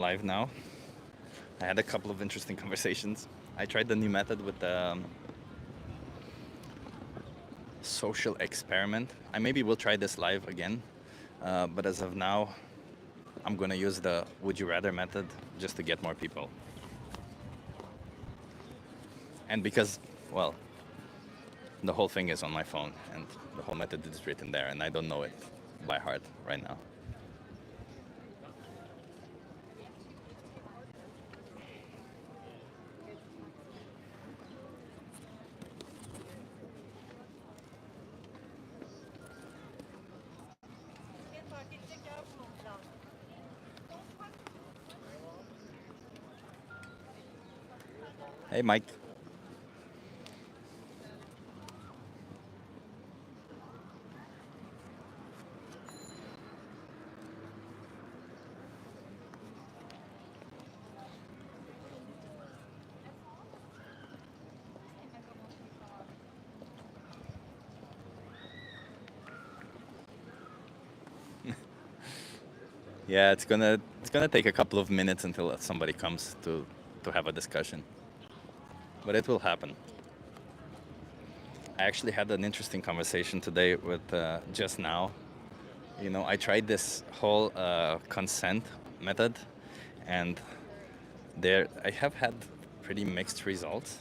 Live now. I had a couple of interesting conversations. I tried the new method with the social experiment. I maybe will try this live again, but as of now, I'm gonna use the would you rather method just to get more people. And because, well, the whole thing is on my phone and the whole method is written there and I don't know it by heart right now. Hey, Mike. Yeah, it's gonna take a couple of minutes until somebody comes to have a discussion, but it will happen. I actually had an interesting conversation today with just now. You know, I tried this whole consent method, and there I have had pretty mixed results.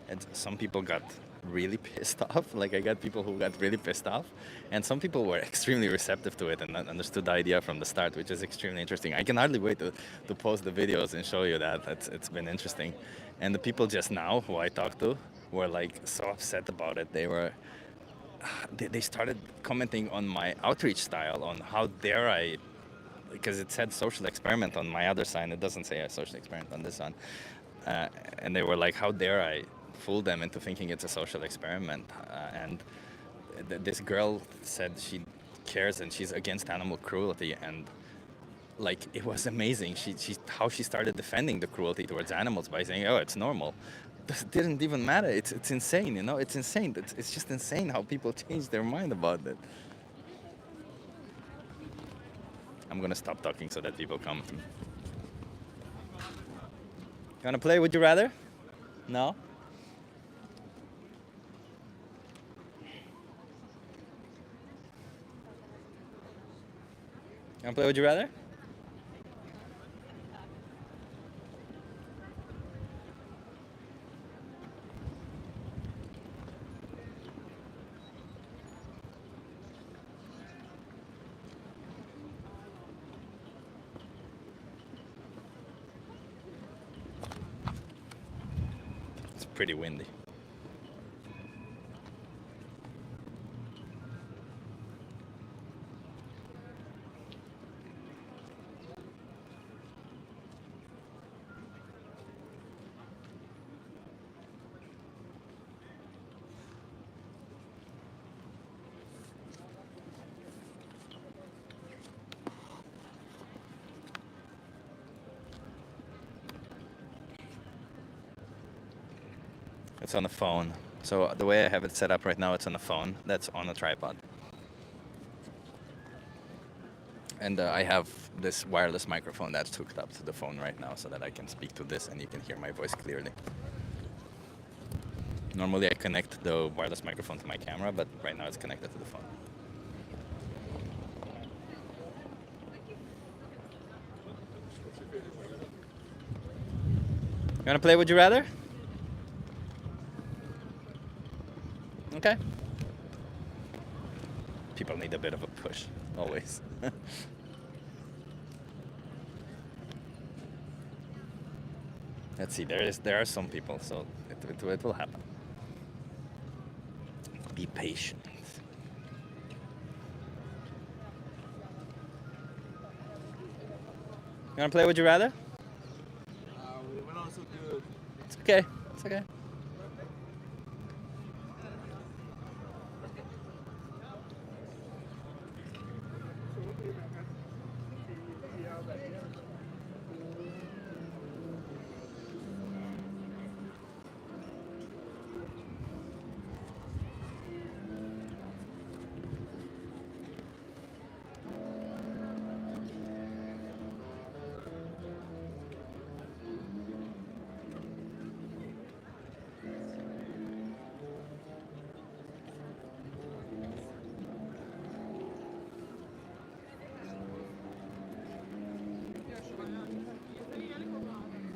And some people got really pissed off. Like I got people who got really pissed off, and some people were extremely receptive to it and understood the idea from the start, which is extremely interesting. I can hardly wait to post the videos and show you that. It's been interesting. And the people just now who I talked to were like so upset about it. They started commenting on my outreach style, on how dare I, because it said social experiment on my other sign. It doesn't say a social experiment on this one. Uh, and they were like, how dare I fool them into thinking it's a social experiment? And this girl said she cares and she's against animal cruelty, and like it was amazing. She how she started defending the cruelty towards animals by saying, "Oh, it's normal." This didn't even matter. It's insane, you know. It's insane. It's just insane how people change their mind about it. I'm gonna stop talking so that people come. You wanna play? Would you rather? No. You wanna play? Would you rather? It's pretty windy. It's on the phone. So the way I have it set up right now, it's on the phone. That's on a tripod. And I have this wireless microphone that's hooked up to the phone right now so that I can speak to this and you can hear my voice clearly. Normally I connect the wireless microphone to my camera, but right now it's connected to the phone. You wanna play Would You Rather? Okay. People need a bit of a push, always. Let's see, there are some people, so it will happen. Be patient. You wanna play Would You Rather? We went on so good. It's okay. It's okay.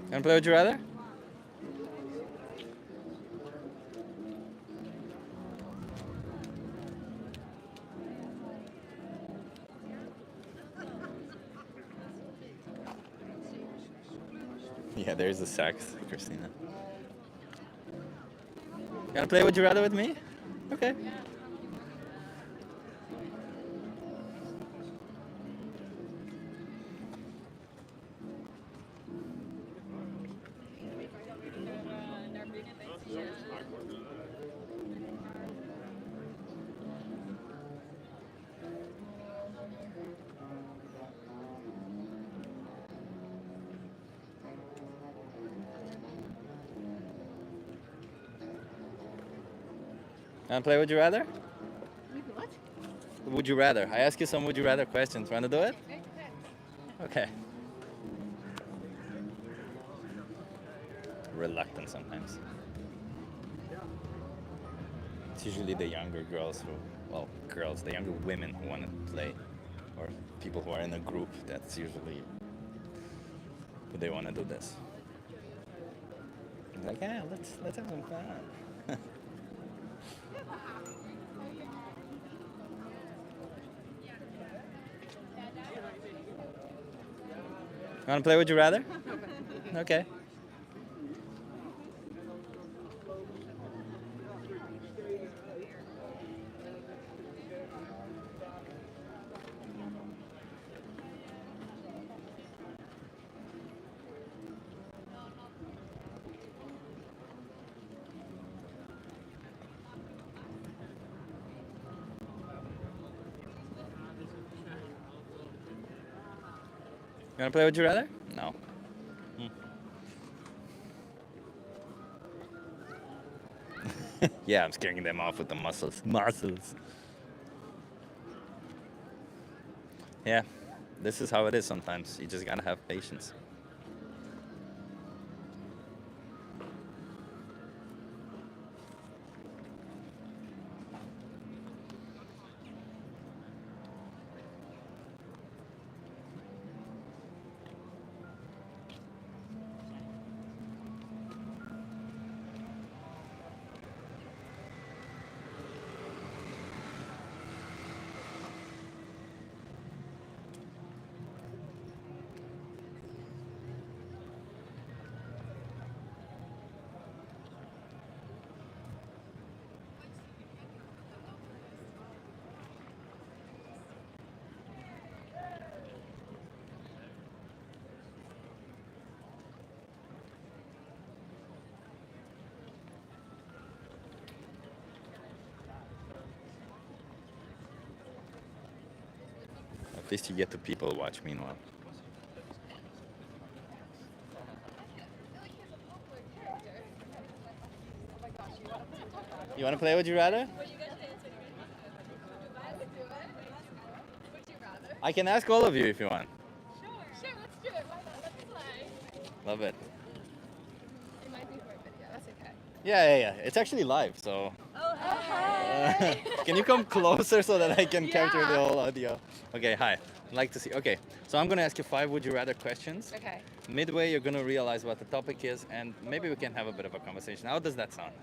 Wanna play Would You Rather? Yeah, there's the sax, Christina. You wanna play Would You Rather with me? Okay. Wanna play Would You Rather? What? Would you rather? I ask you some Would You Rather questions. Wanna do it? Okay. Reluctant sometimes. It's usually the younger girls who, well, girls, the younger women who want to play, or people who are in a group. That's usually who they want to do this. It's like, yeah, let's have some fun. Want to play Would You Rather? Okay. You want to play Would You Rather? No. Yeah, I'm scaring them off with the muscles. Muscles. Yeah, this is how it is sometimes. You just gotta have patience. At least you get to people watch meanwhile. You want to play Would You Rather? I can ask all of you if you want. Sure, let's do it. Why not? Let's play. Love it. It might be for a video. That's okay. Yeah. It's actually live, so. Oh, hey. Can you come closer so that I can capture the whole audio? Okay, hi. I'd like to see. Okay, so I'm gonna ask you 5 Would You Rather questions. Okay. Midway, you're gonna realize what the topic is, and maybe we can have a bit of a conversation. How does that sound?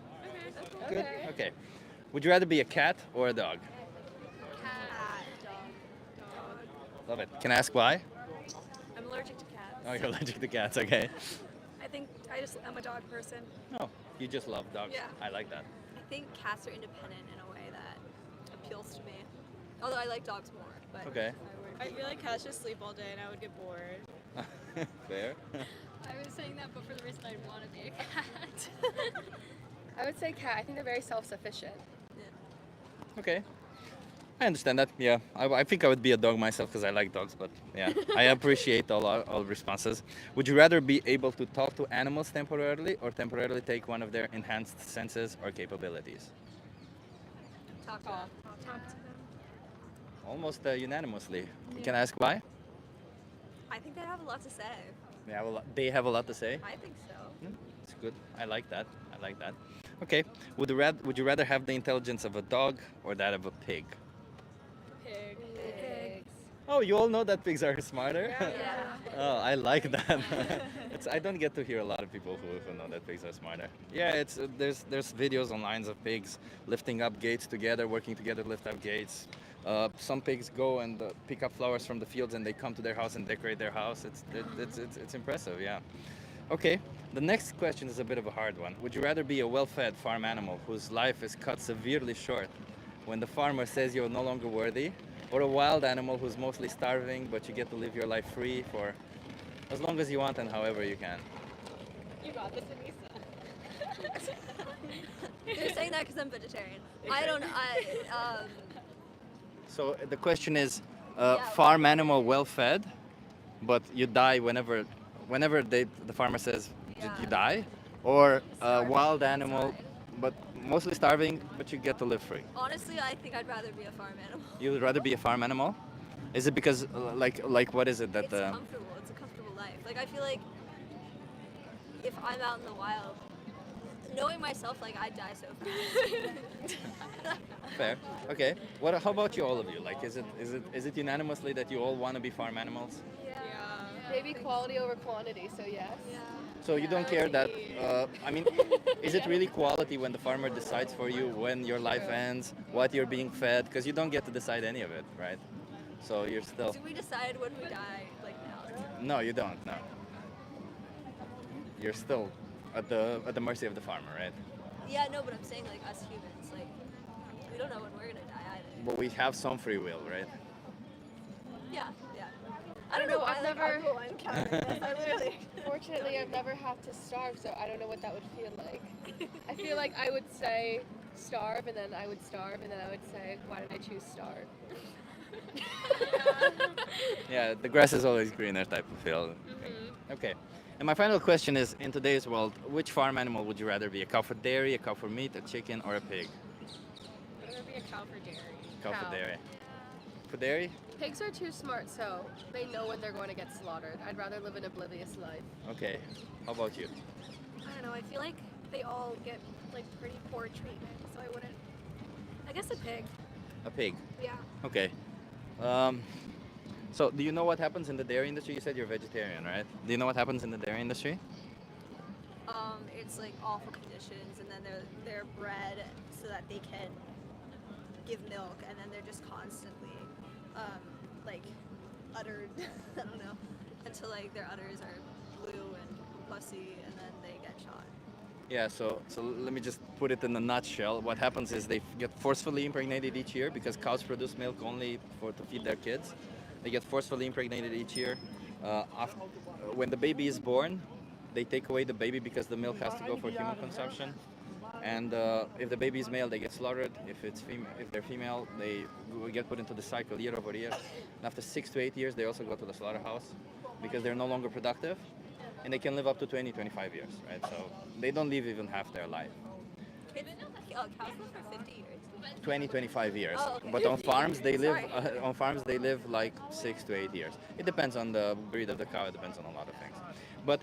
Good. Okay. Okay. Would you rather be a cat or a dog? Cat. Dog. Love it. Can I ask why? I'm allergic to cats. Oh, you're allergic to cats. Okay. I'm a dog person. Oh, you just love dogs. Yeah. I like that. I think cats are independent in a way that appeals to me. Although I like dogs more, but Okay. I feel like cats just sleep all day and I would get bored. Fair. I was saying that, but for the reason I want to be a cat. I would say cat. I think they're very self-sufficient. Okay. I understand that. Yeah, I think I would be a dog myself because I like dogs. But yeah, I appreciate all responses. Would you rather be able to talk to animals temporarily or temporarily take one of their enhanced senses or capabilities? talk to them. Talk to them. Almost unanimously. Can I ask why? I think they have a lot to say. They have a lot to say. I think so. It's good. I like that. Okay. Would you rather have the intelligence of a dog or that of a pig? Pig. Pigs. Oh, you all know that pigs are smarter? Yeah. Oh, I like that. I don't get to hear a lot of people who know that pigs are smarter. Yeah, there's videos online of pigs lifting up gates together, working together to lift up gates. Some pigs go and pick up flowers from the fields and they come to their house and decorate their house. It's impressive, yeah. Okay, the next question is a bit of a hard one. Would you rather be a well-fed farm animal whose life is cut severely short when the farmer says you're no longer worthy, or a wild animal who's mostly starving but you get to live your life free for as long as you want and however you can? You got this, Anissa. You're saying that because I'm vegetarian. I don't. So the question is, Yeah. farm animal well-fed, but you die whenever the farmer says Yeah. you die, or a Starving wild animal, inside. but mostly starving, but you get to live free. Honestly, I think I'd rather be a farm animal. You would rather be a farm animal? Is it because like what is it that It's comfortable. It's a comfortable life. Like I feel like if I'm out in the wild, knowing myself, like I'd die so fast. fair? Okay. How about you, all of you? Like, is it unanimously that you all want to be farm animals? Maybe quality over quantity, so yes. So you don't care that, I mean, is it really quality when the farmer decides for you when your life ends, what you're being fed? Because you don't get to decide any of it, right? So you're still... Do we decide when we die, like now? No, you don't, no. You're still at the mercy of the farmer, right? Yeah, no, but I'm saying like us humans, like we don't know when we're gonna die either. But we have some free will, right? Yeah. I don't know. I've never. I'm encountering this. I literally. Fortunately, I've never had to starve, so I don't know what that would feel like. I feel like I would say starve, and then I would starve, and then I would say, why did I choose starve? Yeah, the grass is always greener type of feel. Okay. And my final question is, in today's world, which farm animal would you rather be? A cow for dairy, a cow for meat, a chicken, or a pig? I'd rather be a cow for dairy. Cow Cow. for dairy. For dairy? Pigs are too smart, so they know when they're going to get slaughtered. I'd rather live an oblivious life. Okay. How about you? I don't know. I feel like they all get like pretty poor treatment, so I wouldn't. I guess a pig. A pig. Yeah. Okay. So do you know what happens in the dairy industry? You said you're vegetarian, right? Do you know what happens in the dairy industry? It's like awful conditions, and then they're bred so that they can give milk, and then they're just constantly like uddered. I don't know, until like their udders are blue and pussy, and then they get shot. Yeah, so let me just put it in a nutshell. What happens is they get forcefully impregnated each year because cows produce milk only to feed their kids. They get forcefully impregnated each year. When the baby is born, they take away the baby because the milk has to go for human consumption. And if the baby is male, they get slaughtered. If they're female, they get put into the cycle year over year. And after 6 to 8 years, they also go to the slaughterhouse because they're no longer productive. And they can live up to 20, 25 years, right? So they don't live even half their life. Cows live for 50 years. 20, 25 years. Oh, okay. But on farms, they live Sorry. like 6 to 8 years. It depends on the breed of the cow. It depends on a lot of things. But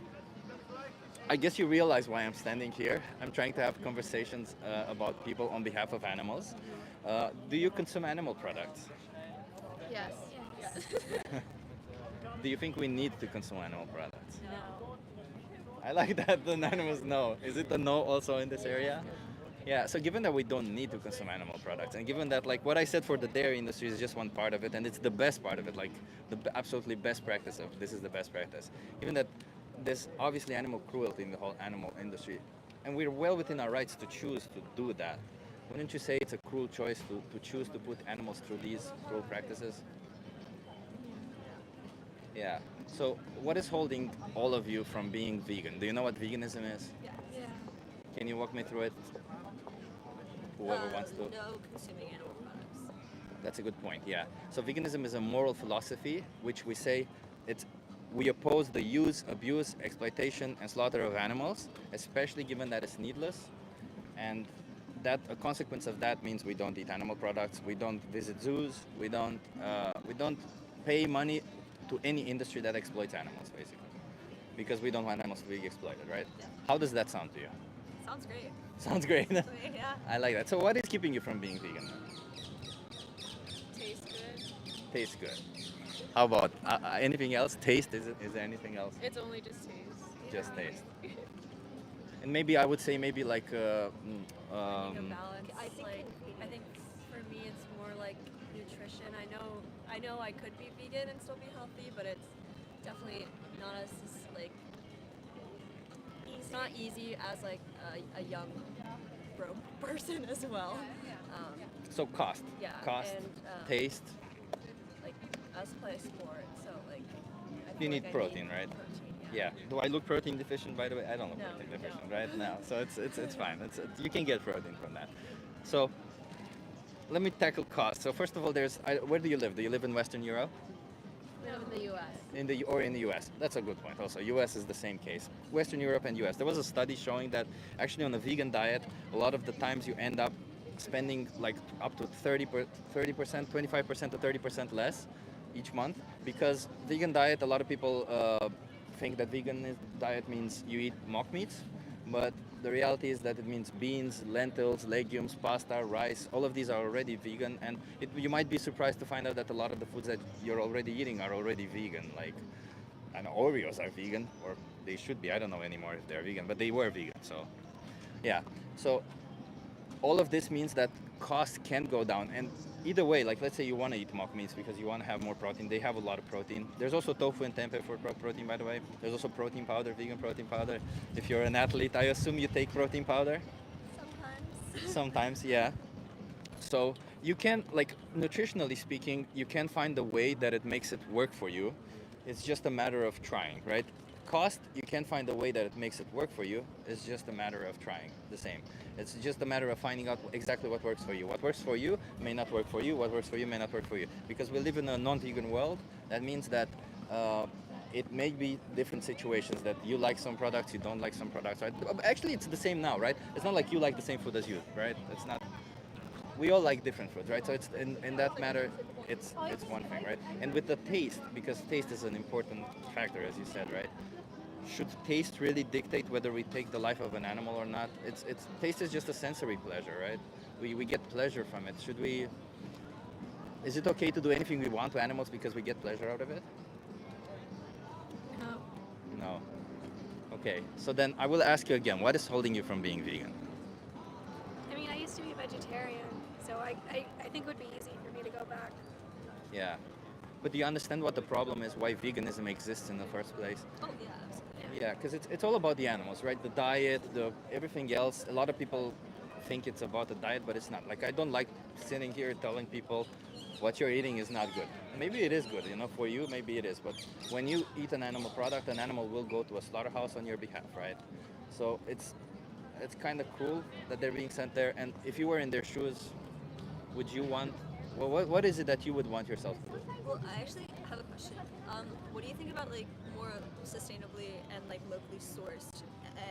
I guess you realize why I'm standing here. I'm trying to have conversations about people on behalf of animals. Do you consume animal products? Yes. Do you think we need to consume animal products? I like that the unanimous no. Is it a no also in this area? Yeah, so given that we don't need to consume animal products, and given that like what I said for the dairy industry is just one part of it, and it's the best part of it, like absolutely best practice of this is the best practice. Given that there's obviously animal cruelty in the whole animal industry, and we're well within our rights to choose to do that. Wouldn't you say it's a cruel choice to choose to put animals through these cruel practices? Yeah. So what is holding all of you from being vegan? Do you know what veganism is? Yeah. Can you walk me through it? Whoever wants to. No consuming animal products. That's a good point, yeah. So veganism is a moral philosophy which we say we oppose the use, abuse, exploitation, and slaughter of animals, especially given that it's needless. And that a consequence of that means we don't eat animal products, we don't visit zoos, we don't pay money to any industry that exploits animals, basically, because we don't want animals to be exploited, right? Yeah. How does that sound to you? Sounds great. Sounds great. Yeah. I like that. So what is keeping you from being vegan? Tastes good. Tastes good. How about anything else? Taste? Is there anything else? It's only just taste. Just taste. And maybe I would say maybe like I think a balance. I think Like convenience. I think for me it's more like nutrition. I know I could be vegan and still be healthy, but it's definitely not as like it's not easy as like a young broke person as well. Um, so cost. yeah, Cost, and taste. like I also play a sport, so like I You feel need like protein, I right? need protein, Yeah. Do I look protein deficient, by the way? I don't look No, protein you deficient, don't. right? No. So it's fine. You can get protein from that. So let me tackle cost. So first of all, where do you live? Do you live in Western Europe? We live in the U.S. In the U.S. That's a good point. Also, U.S. is the same case. Western Europe and U.S. There was a study showing that actually on a vegan diet, a lot of the times you end up spending like up to 30%, 25% to 30% less each month because vegan diet. A lot of people think that diet means you eat mock meats, but the reality is that it means beans, lentils, legumes, pasta, rice. All of these are already vegan, and you might be surprised to find out that a lot of the foods that you're already eating are already vegan. Like, I know Oreos are vegan, or they should be. I don't know anymore if they're vegan, but they were vegan. So, yeah. So all of this means that costs can go down. And either way, like let's say you want to eat mock meats because you want to have more protein, they have a lot of protein. There's also tofu and tempeh for protein, by the way. There's also protein powder, vegan protein powder. If you're an athlete, I assume you take protein powder. Sometimes. Sometimes, yeah. So you can, like, nutritionally speaking, you can find a way that it makes it work for you. It's just a matter of trying, right? Cost, you can find a way that it makes it work for you. It's just a matter of trying. The same. It's just a matter of finding out exactly what works for you. What works for you may not work for you. What works for you may not work for you. Because we live in a non-vegan world, that means that uh, it may be different situations that you like some products, you don't like some products, right? Actually, it's the same now, right? It's not like you like the same food as you, right? It's not. We all like different foods, right? So it's in that matter, it's one thing, right? And with the taste, because taste is an important factor, as you said, right? Should taste really dictate whether we take the life of an animal or not? It's taste is just a sensory pleasure, right? We get pleasure from it. Should we? Is it okay to do anything we want to animals because we get pleasure out of it? no. No. Okay. So then I will ask you again. What is holding you from being vegan? I mean, I used to be vegetarian, so I think it would be easy for me to go back. Yeah. But do you understand what the problem is? Why veganism exists in the first place? Oh yeah, absolutely. Yeah, because it's all about the animals, right? The diet, the everything else. A lot of people think it's about the diet, but it's not. Like I don't like sitting here telling people what you're eating is not good. Maybe it is good, for you. Maybe it is, but when you eat an animal product, an animal will go to a slaughterhouse on your behalf, right? So it's kind of cruel that they're being sent there. And if you were in their shoes, would you want? Well, what is it that you would want yourself to do? Well, I actually have a question. What do you think about like more sustainably and like locally sourced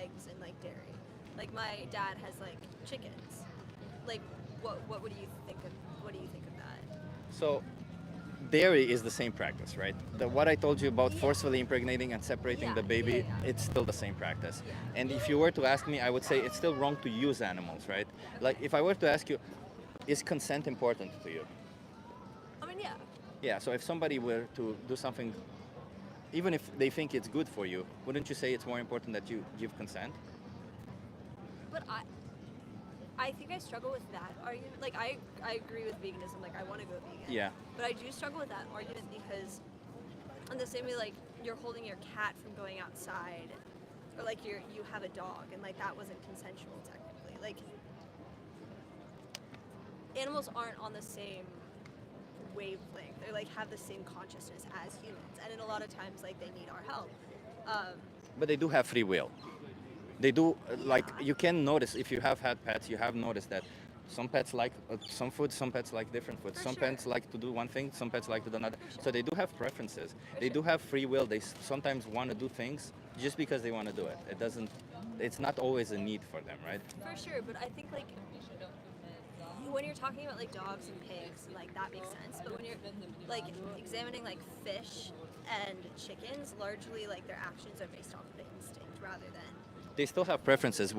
eggs and like dairy? Like my dad has like chickens. Like, what would you think of? What do you think of that? So dairy is the same practice, right? What I told you about forcefully impregnating and separating Yeah, the baby, yeah, yeah. it's still the same practice. Yeah. And if you were to ask me, I would say it's still wrong to use animals, right? Like if I were to ask you, is consent important to you? I mean, yeah. Yeah, so if somebody were to do something, even if they think it's good for you, wouldn't you say it's more important that you give consent? But I think I struggle with that argument. Like I agree with veganism. Like I want to go vegan. Yeah. But I do struggle with that argument because, in the same way, like you're holding your cat from going outside, or like you have a dog and like that wasn't consensual technically. Like animals aren't on the same wavelength. They like have the same consciousness as humans, and in a lot of times like they need our help. But they do have free will. They do, like, you can notice if you have had pets, you have noticed that some pets like some food, some pets like different food. For Some sure. pets like to do one thing, some pets like to do another. For So they do have preferences. They sure. do have free will. They sometimes want to do things just because they want to do it. It's not always a need for them, right? For sure, but I think like when you're talking about like dogs and pigs, like that makes sense. But when you're like examining like fish and chickens, largely like their actions are based off of instinct rather than. They still have preferences.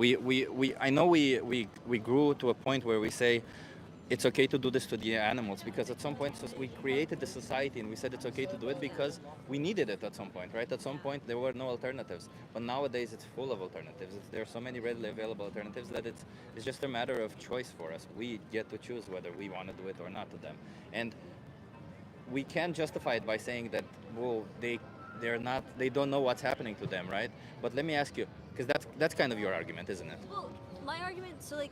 I know we grew to a point where we say it's okay to do this to the animals, because at some point we created the society and we said it's okay to do it because we needed it at some point, right? At some point there were no alternatives, but nowadays it's full of alternatives. There are so many readily available alternatives that it's just a matter of choice for us. We get to choose whether we want to do it or not to them, and we can justify it by saying that, well, they don't know what's happening to them, right? But let me ask you, because that's kind of your argument, isn't it? Well, my argument, so like,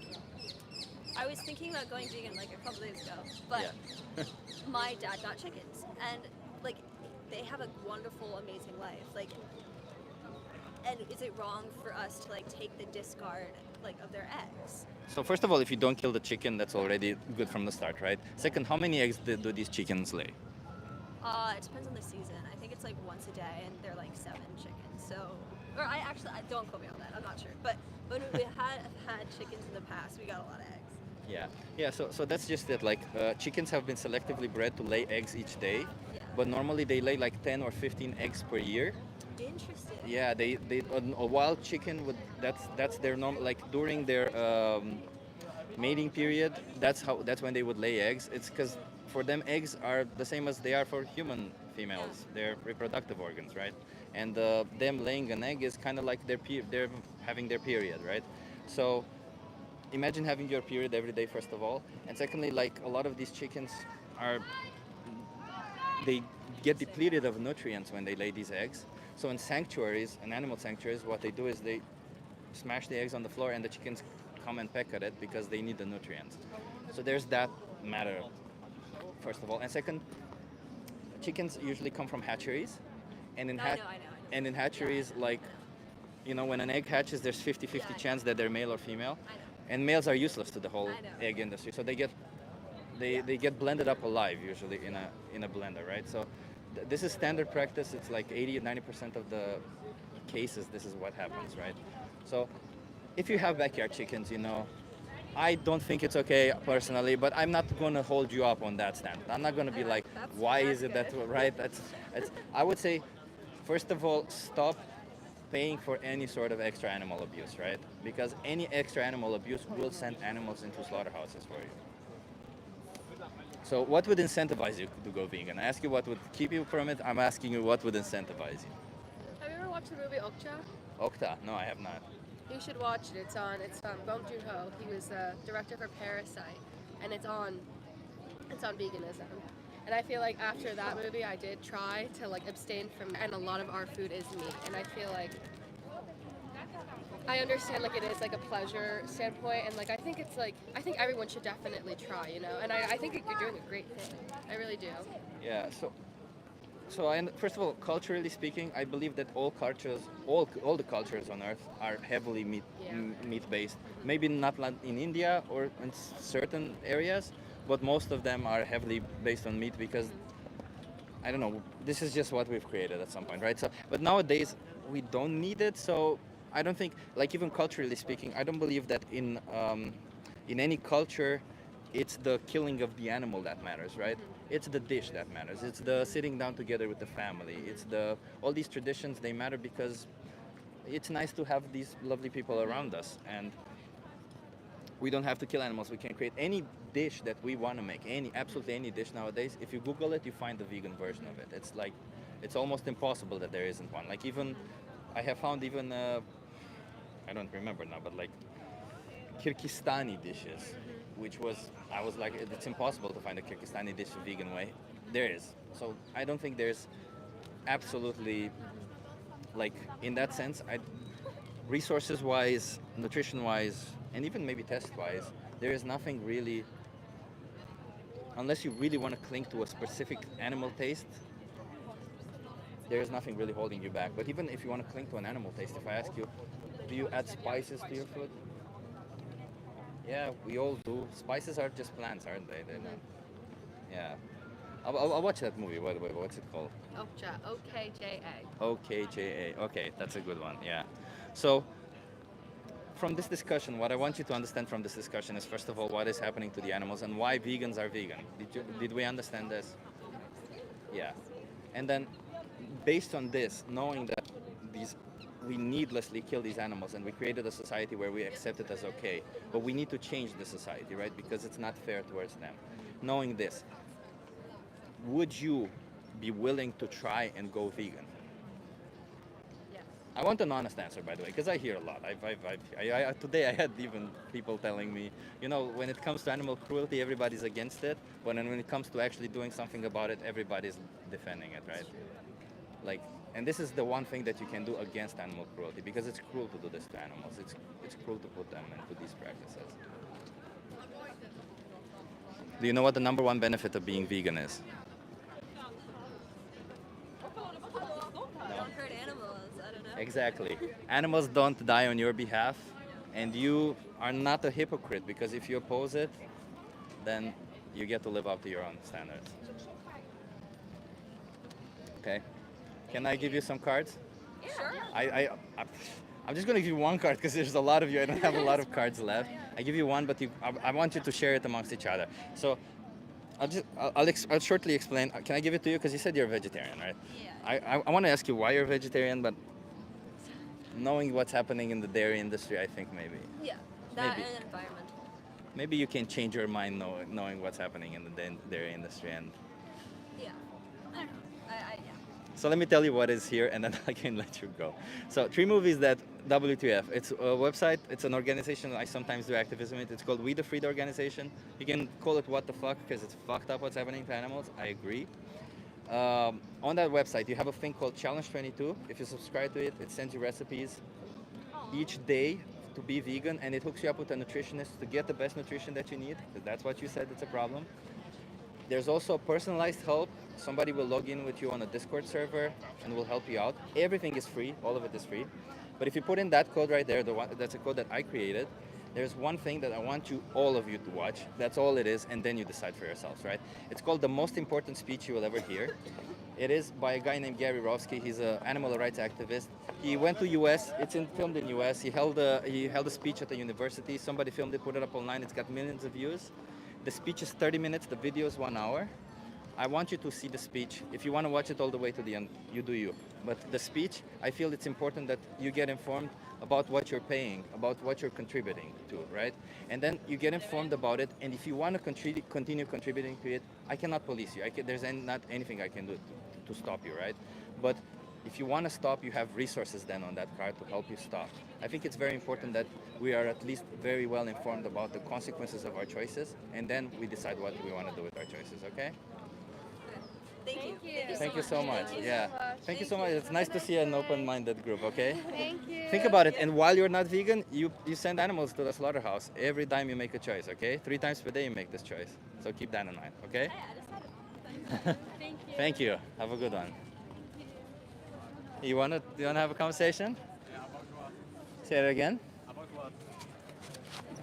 I was thinking about going vegan like a couple days ago, but Yeah. my dad got chickens, and like, they have a wonderful, amazing life. Like, and is it wrong for us to like take the discard like of their eggs? So first of all, if you don't kill the chicken, that's already good from the start, right? Second, how many eggs do these chickens lay? It depends on the season. I think it's like once a day, and they're like 7 chickens. So, or I don't quote me on that. I'm not sure, but when we had chickens in the past, we got a lot of eggs. Yeah. So that's just it. Like chickens have been selectively bred to lay eggs each day, Yeah. but normally they lay like 10 or 15 eggs per year. Interesting. Yeah, they a wild chicken would that's their normal, like during their mating period. That's when they would lay eggs. It's because for them eggs are the same as they are for human females. They're reproductive organs, right? And them laying an egg is kind of like they're having their period, right? So imagine having your period every day, first of all, and secondly, like a lot of these chickens are they get depleted of nutrients when they lay these eggs. So in sanctuaries, in animal sanctuaries, what they do is they smash the eggs on the floor and the chickens come and peck at it because they need the nutrients. So there's that matter, first of all. And second, chickens usually come from hatcheries. And in, I know. and in hatcheries, like, when an egg hatches, there's 50-50 Yeah, I know. chance that they're male or female. I know. And males are useless to the whole I know. egg industry. So they get blended up alive usually in a blender, right? So this is standard practice. It's like 80-90% of the cases this is what happens, right? So if you have backyard chickens, I don't think it's okay personally, but I'm not going to hold you up on that standard. I'm not going to be like, why is it that, good. right? I would say, first of all, stop paying for any sort of extra animal abuse, right? Because any extra animal abuse will send animals into slaughterhouses for you. So what would incentivize you to go vegan? I ask you what would keep you from it. I'm asking you what would incentivize you. Have you ever watched the movie Okja? Okta? No, I have not. You should watch it. It's Bong Joon-ho. He was the director for Parasite, and it's on veganism. And I feel like after that movie, I did try to like abstain from, and a lot of our food is meat, and I feel like I understand like it is like a pleasure standpoint, and like I think everyone should definitely try, and I think you're doing a great thing. I really do. Yeah. So first of all, culturally speaking, I believe that all the cultures on Earth are heavily meat based. Maybe not like in India or in certain areas, but most of them are heavily based on meat because I don't know. This is just what we've created at some point, right? So, but nowadays we don't need it. So I don't think, like even culturally speaking, I don't believe that in any culture, it's the killing of the animal that matters, right? It's the dish that matters. It's the sitting down together with the family. It's all these traditions, they matter because it's nice to have these lovely people around us, and we don't have to kill animals. We can create any dish that we want to make, absolutely any dish nowadays. If you Google it, you find the vegan version of it. It's almost impossible that there isn't one. Like even, I have found even, I don't remember now, but like Kyrgyzstani dishes, I was like, it's impossible to find a Kyrgyzstani dish a vegan way. There is. So I don't think there's absolutely, like in that sense, resources wise, nutrition wise, and even maybe test wise, there is nothing really, unless you really want to cling to a specific animal taste, there is nothing really holding you back. But even if you want to cling to an animal taste, if I ask you, do you add spices to your food? Yeah, we all do. Spices are just plants, aren't they? They're not. Yeah. I'll watch that movie. What's it called? Okja. OKJA. OKJA. Okay, that's a good one. Yeah. So, from this discussion, what I want you to understand from this discussion is, first of all, what is happening to the animals and why vegans are vegan. Did we understand this? Yeah. And then, based on this, knowing that these we needlessly kill these animals, and we created a society where we accept it as okay. But we need to change the society, right? Because it's not fair towards them. Knowing this, would you be willing to try and go vegan? Yes. I want an honest answer, by the way, because I hear a lot. Today I had even people telling me, when it comes to animal cruelty, everybody's against it, but then when it comes to actually doing something about it, everybody's defending it, right? Like, and this is the one thing that you can do against animal cruelty, because it's cruel to do this to animals. It's cruel to put them into these practices. Do you know what the number one benefit of being vegan is? Don't hurt animals. I don't know. Exactly. Animals don't die on your behalf, and you are not a hypocrite, because if you oppose it, then you get to live up to your own standards. Okay. Can I give you some cards? Sure. I'm just going to give you one card because there's a lot of you. I don't have a lot of cards left. I give you one, but I want you to share it amongst each other. So I'll shortly explain. Can I give it to you? Because you said you're a vegetarian, right? Yeah. I want to ask you why you're a vegetarian, but knowing what's happening in the dairy industry, I think maybe. Yeah. That Maybe. and environmental. Maybe you can change your mind knowing what's happening in the dairy industry. And Yeah. I don't know. Yeah. so let me tell you what is here, and then I can let you go. So 3 movies that WTF. It's a website. It's an organization. I sometimes do activism. It's called We the Freed Organization. You can call it what the fuck because it's fucked up what's happening to animals. I agree. On that website, you have a thing called Challenge 22. If you subscribe to it, it sends you recipes each day to be vegan, and it hooks you up with a nutritionist to get the best nutrition that you need. 'Cause that's what you said. It's a problem. There's also personalized help. Somebody will log in with you on a Discord server and will help you out. Everything is free. All of it is free. But if you put in that code right there, that's a code that I created, there's one thing that I want all of you to watch. That's all it is, and then you decide for yourselves, right? It's called The Most Important Speech You Will Ever Hear. It is by a guy named Gary Rovsky. He's an animal rights activist. He went to US. It's filmed in US. He held a speech at a university. Somebody filmed it, put it up online. It's got millions of views. The speech is 30 minutes. The video is 1 hour. I want you to see the speech. If you want to watch it all the way to the end, you do you. But the speech, I feel it's important that you get informed about what you're paying, about what you're contributing to, right? And then you get informed about it. And if you want to continue contributing to it, I cannot police you. There's not anything I can do to stop you, right? But if you want to stop, you have resources then on that card to help you stop. I think it's very important that we are at least very well informed about the consequences of our choices, and then we decide what we want to do with our choices, okay? Thank you. Thank you so much. Thank you Yeah. so much. Thank you so much. It's nice to see an open-minded group, okay? Thank you. Think about it, and while you're not vegan, you send animals to the slaughterhouse every time you make a choice, okay? 3 times per day you make this choice. So keep that in mind, okay? Thank you. Thank you. Have a good one. You wanna have a conversation? Yeah, about what? Say it again. About what?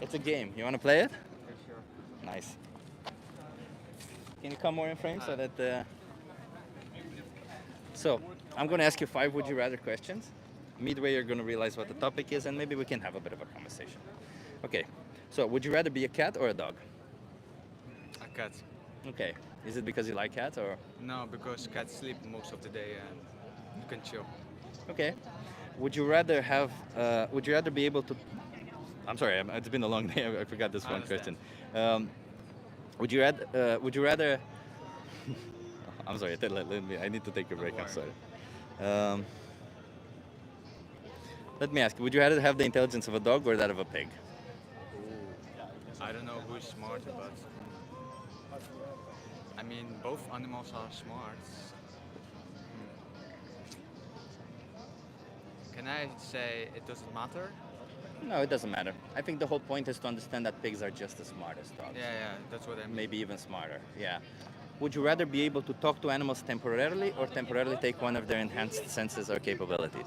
It's a game. You wanna play it? Okay, sure. Nice. Can you come more in frame so that? So I'm gonna ask you 5 would you rather questions. Midway, you're gonna realize what the topic is, and maybe we can have a bit of a conversation. Okay. So would you rather be a cat or a dog? A cat. Okay. Is it because you like cats or? No, because cats sleep most of the day and you can chill. Okay. Would you rather have? Would you rather be able to? I'm sorry. It's been a long day. I forgot this I one understand. question. Would you rather? Would you rather? I'm sorry. Let me. I need to take a break. I'm sorry. Let me ask. Would you rather have the intelligence of a dog or that of a pig? I don't know who's smarter, but I mean, both animals are smart. Can I say it doesn't matter? No, it doesn't matter. I think the whole point is to understand that pigs are just as smart as dogs. Yeah, that's what I mean. Maybe even smarter. Yeah. Would you rather be able to talk to animals temporarily or temporarily take one of their enhanced senses or capabilities?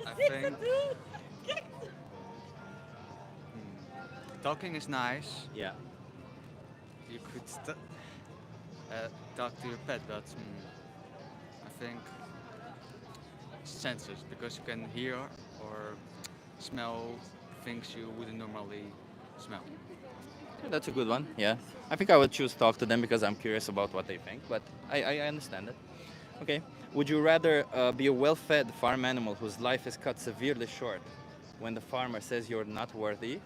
I think talking is nice. Yeah. You could talk to your pet, but I think senses, because you can hear or smell things you wouldn't normally smell. That's a good one. Yeah. I think I would choose talk to them because I'm curious about what they think, but I understand it. Okay. Would you rather be a well-fed farm animal whose life is cut severely short when the farmer says you're not worthy,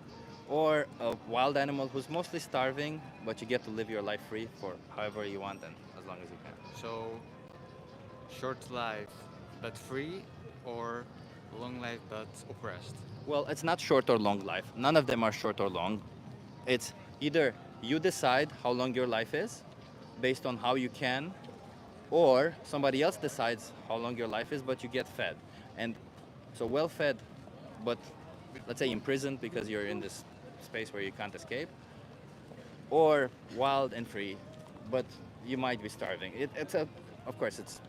or a wild animal who's mostly starving, but you get to live your life free for however you want and as long as you can? So, short life but free, or long life but oppressed? Well, it's not short or long life. None of them are short or long. It's either you decide how long your life is based on how you can, or somebody else decides how long your life is, but you get fed. And so well fed, but let's say imprisoned because you're in this space where you can't escape, or wild and free, but you might be starving. Of course, it's,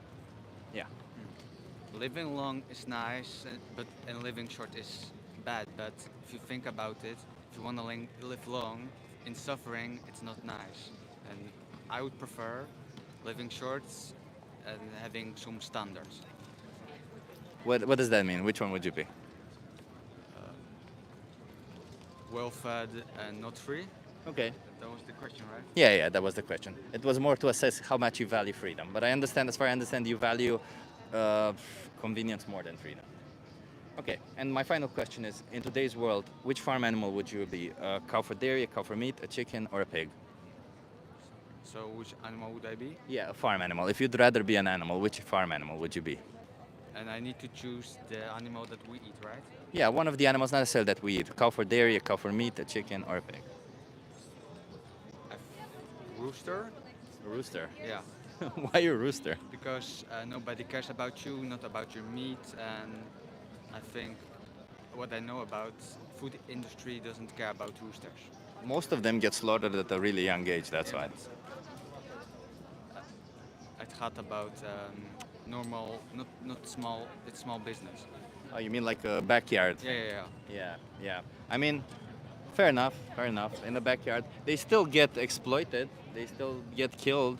yeah. Living long is nice, and living short is bad. But if you think about it, if you want to live long in suffering, it's not nice. And I would prefer living short and having some standards. What does that mean? Which one would you be? Well fed and not free. Okay. That was the question, right? Yeah, that was the question. It was more to assess how much you value freedom. But I understand, as far as I understand, you value uh, convenience more than freedom. Okay, and my final question is, in today's world, which farm animal would you be? A cow for dairy, a cow for meat, a chicken, or a pig? So which animal would I be? Yeah, a farm animal. If you'd rather be an animal, which farm animal would you be? And I need to choose the animal that we eat, right? Yeah, one of the animals, not necessarily that we eat. A cow for dairy, a cow for meat, a chicken, or a pig. Rooster? A rooster. Yeah. Why a rooster? Because nobody cares about you, not about your meat, and I think what I know about food industry doesn't care about roosters. Most of them get slaughtered at a really young age, that's why. I thought about normal, not small. It's small business. Oh, you mean like a backyard? Yeah. Yeah. I mean, fair enough, fair enough. In the backyard, they still get exploited. They still get killed.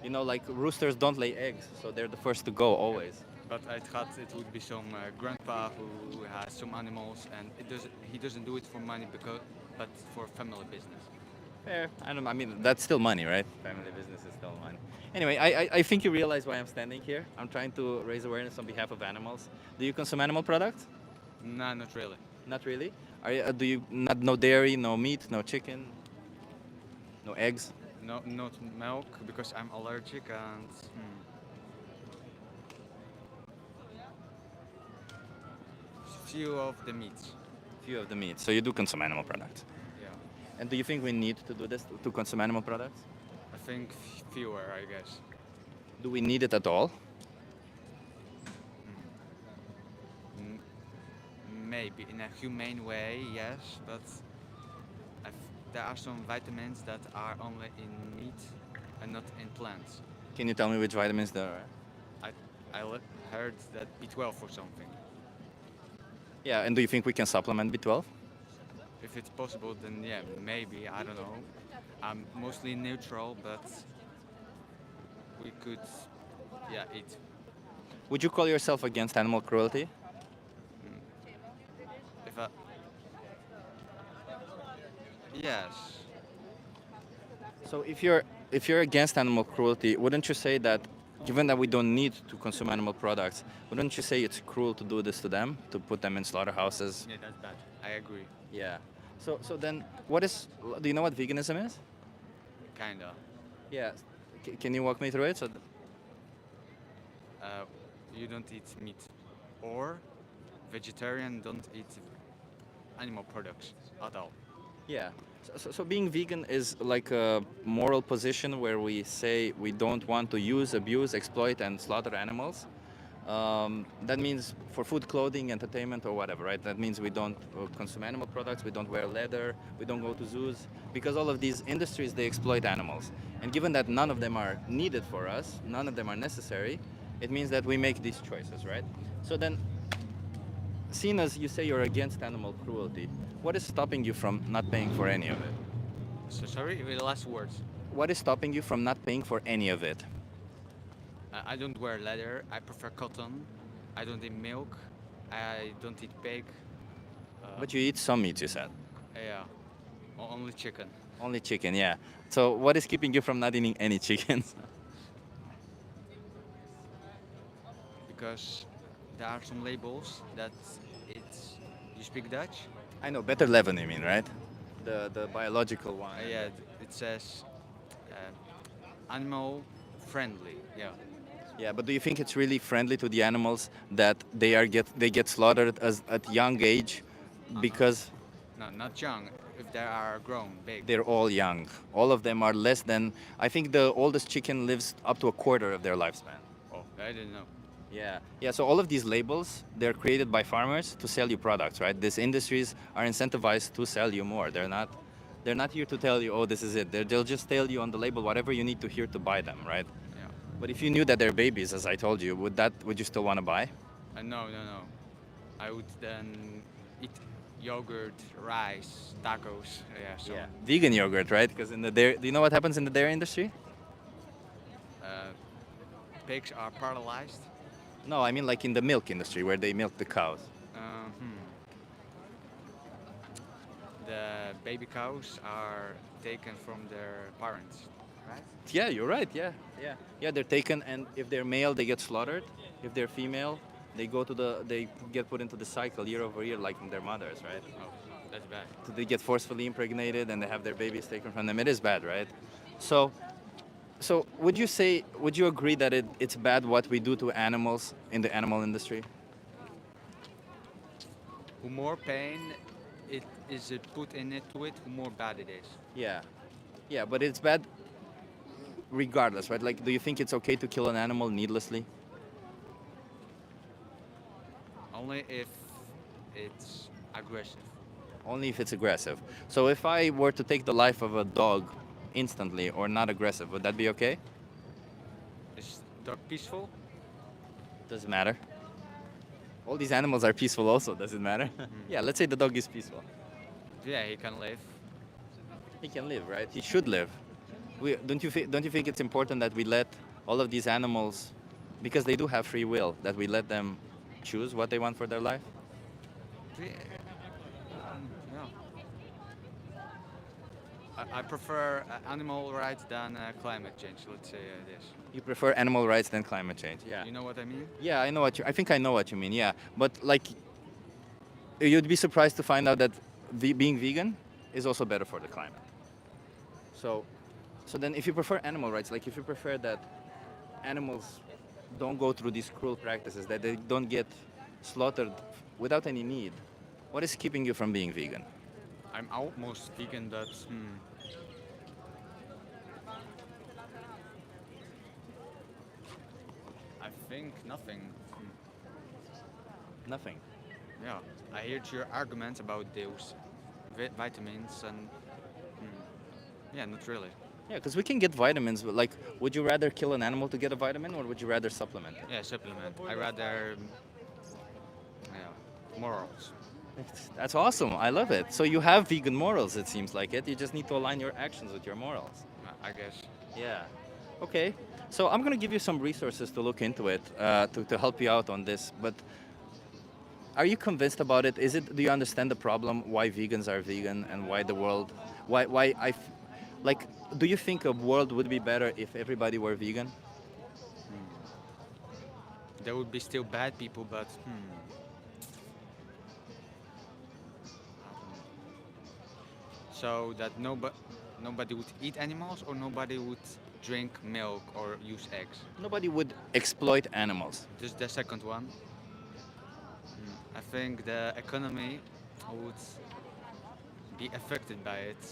You know, like roosters don't lay eggs, so they're the first to go always. But I thought it would be some grandpa who has some animals, and he doesn't do it for money but for family business. Fair. I mean, that's still money, right? Family business is still money. Anyway, I think you realize why I'm standing here. I'm trying to raise awareness on behalf of animals. Do you consume animal products? Nah, not really. Not really. Do you no dairy, no meat, no chicken, no eggs? No, not milk because I'm allergic and. Few of the meats. Few of the meat. So you do consume animal products. Yeah. And do you think we need to do this to consume animal products? I think fewer, I guess. Do we need it at all? Maybe in a humane way, yes, but there are some vitamins that are only in meat and not in plants. Can you tell me which vitamins there are? I heard that B12 or something. Yeah, and do you think we can supplement B12? If it's possible, then yeah, maybe, I don't know. I'm mostly neutral, but we could, yeah, eat. Would you call yourself against animal cruelty? If I, yes. So if you're against animal cruelty, wouldn't you say that, given that we don't need to consume animal products, wouldn't you say it's cruel to do this to them, to put them in slaughterhouses? Yeah, that's bad. I agree. Yeah. So then, do you know what veganism is? Kinda. Yeah. Can you walk me through it? You don't eat meat, or vegetarian don't eat animal products at all. Yeah. So being vegan is like a moral position where we say we don't want to use, abuse, exploit, and slaughter animals. That means for food, clothing, entertainment, or whatever, right? That means we don't consume animal products, we don't wear leather, we don't go to zoos, because all of these industries, they exploit animals. And given that none of them are needed for us, none of them are necessary, it means that we make these choices, right? So then, seeing as you say you're against animal cruelty, what is stopping you from not paying for any of it? So sorry, the last words. What is stopping you from not paying for any of it? I don't wear leather. I prefer cotton. I don't eat milk. I don't eat pig. But you eat some meat, you said. Yeah, only chicken. Only chicken, yeah. So what is keeping you from not eating any chickens? because there are some labels that it's. You speak Dutch? I know, better Leven, you mean, right? The biological one. Yeah, it says animal friendly. Yeah. Yeah, but do you think it's really friendly to the animals that they get slaughtered at young age because No, not young. If they are grown, big. they're all young? All of them are less than, I think the oldest chicken lives up to a quarter of their lifespan. Oh, I didn't know. Yeah, yeah. So all of these labels, they're created by farmers to sell you products, right? These industries are incentivized to sell you more. They're not here to tell you, oh, this is it. They'll just tell you on the label whatever you need to hear to buy them, right? Yeah. But if you knew that they're babies, as I told you, would you still want to buy? No, no, no. I would then eat yogurt, rice, tacos. Yeah. So Vegan yogurt, right? Because in the dairy, do you know what happens in the dairy industry? pigs are paralyzed. No, I mean like in the milk industry where they milk the cows. Hmm. The baby cows are taken from their parents, right? Yeah, you're right. Yeah, yeah, yeah. They're taken, and if they're male, they get slaughtered. If they're female, they get put into the cycle year over year, like their mothers, right? Oh, that's bad. So they get forcefully impregnated, and they have their babies taken from them. It is bad, right? So, would you agree that it's bad what we do to animals in the animal industry? Who more pain it is put in it to it, who more bad it is. Yeah, yeah, but it's bad regardless, right? Like, do you think it's okay to kill an animal needlessly? Only if it's aggressive. Only if it's aggressive. So if I were to take the life of a dog instantly or not aggressive, would that be okay? Is dog peaceful? Does it matter? All these animals are peaceful also, does it matter? Yeah, let's say the dog is peaceful. Yeah, he can live. He can live, right? He should live. Don't you think it's important that we let all of these animals, because they do have free will, that we let them choose what they want for their life? Yeah. I prefer animal rights than climate change. Let's say this. You prefer animal rights than climate change? Yeah. You know what I mean? Yeah, I think I know what you mean. Yeah, but like, you'd be surprised to find out that being vegan is also better for the climate. So then, if you prefer animal rights, like if you prefer that animals don't go through these cruel practices, that they don't get slaughtered without any need, what is keeping you from being vegan? I'm almost vegan, but I think nothing. Nothing. Yeah, I heard your arguments about those vitamins and yeah, not really. Yeah, because we can get vitamins, but like, would you rather kill an animal to get a vitamin, or would you rather supplement it? Yeah, supplement. I rather yeah, morals. That's awesome. I love it. So you have vegan morals, it seems like it. You just need to align your actions with your morals. I guess. Yeah. Okay. So I'm going to give you some resources to look into it, to help you out on this. But are you convinced about it? Do you understand the problem, why vegans are vegan and why the world, like, do you think a world would be better if everybody were vegan? There would be still bad people, but so that nobody would eat animals, or nobody would drink milk or use eggs. Nobody would exploit animals. Just the second one. I think the economy would be affected by it.